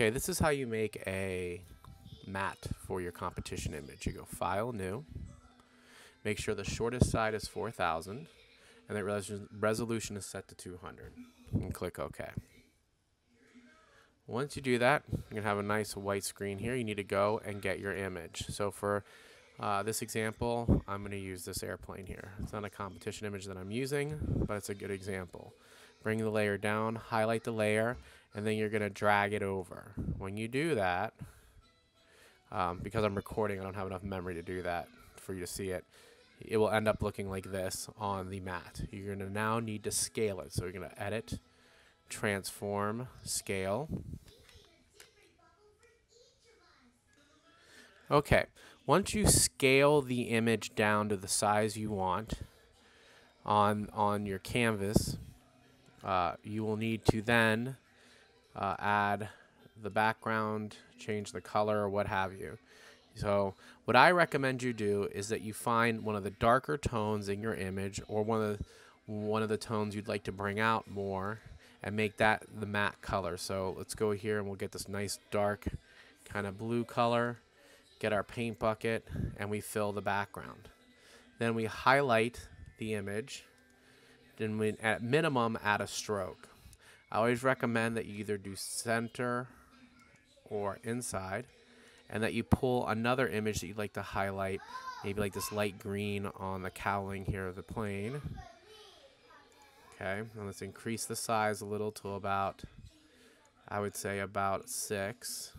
Okay, this is how you make a mat for your competition image. You go File, New, make sure the shortest side is 4000, and the resolution is set to 200, and click OK. Once you do that, you're going to have a nice white screen here. You need to go and get your image. So for this example, I'm going to use this airplane here. It's not a competition image that I'm using, but it's a good example. Bring the layer down, highlight the layer, and then you're going to drag it over. When you do that, because I'm recording, I don't have enough memory to do that for you to see it. It will end up looking like this on the mat. You're going to now need to scale it. So you're going to Edit, Transform, Scale. Okay, once you scale the image down to the size you want on your canvas, you will need to then add the background, change the color, or what have you. So what I recommend you do is that you find one of the darker tones in your image, or one of the tones you'd like to bring out more, and make that the matte color. So let's go here and we'll get this nice dark kind of blue color, get our paint bucket, and we fill the background. Then we highlight the image, then we at minimum add a stroke. I always recommend that you either do center or inside, and that you pull another image that you'd like to highlight, maybe like this light green on the cowling here of the plane. Okay, and let's increase the size a little to about, I would say about 6.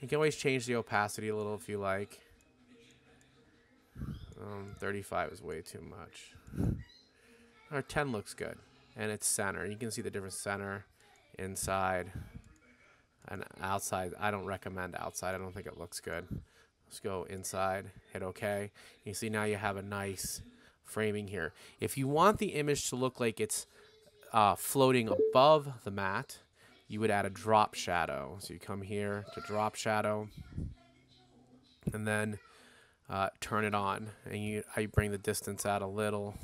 You can always change the opacity a little if you like. 35 is way too much. Or 10 looks good, and it's center. You can see the different center, inside, and outside. I don't recommend outside. I don't think it looks good. Let's go inside, hit OK. You see now you have a nice framing here. If you want the image to look like it's floating above the mat, you would add a drop shadow. So you come here to drop shadow, and then turn it on, and you bring the distance out a little.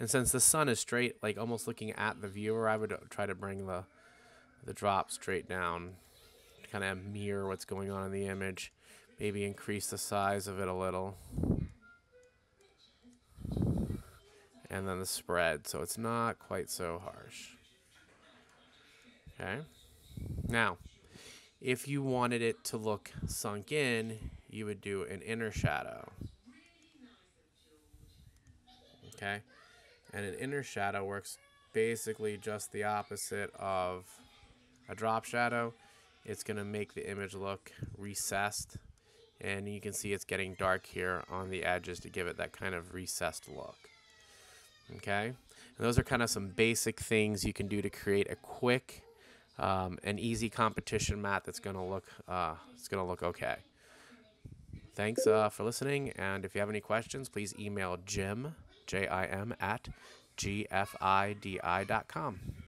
And since the sun is straight, like almost looking at the viewer, I would try to bring the drop straight down to kind of mirror what's going on in the image. Maybe increase the size of it a little. And then the spread, so it's not quite so harsh. Okay. Now, if you wanted it to look sunk in, you would do an inner shadow. Okay. And an inner shadow works basically just the opposite of a drop shadow. It's going to make the image look recessed, and you can see it's getting dark here on the edges to give it that kind of recessed look. Okay, and those are kind of some basic things you can do to create a quick and easy competition mat that's going to look okay. Thanks for listening, and if you have any questions, please email Jim, Jim, at gfidi.com.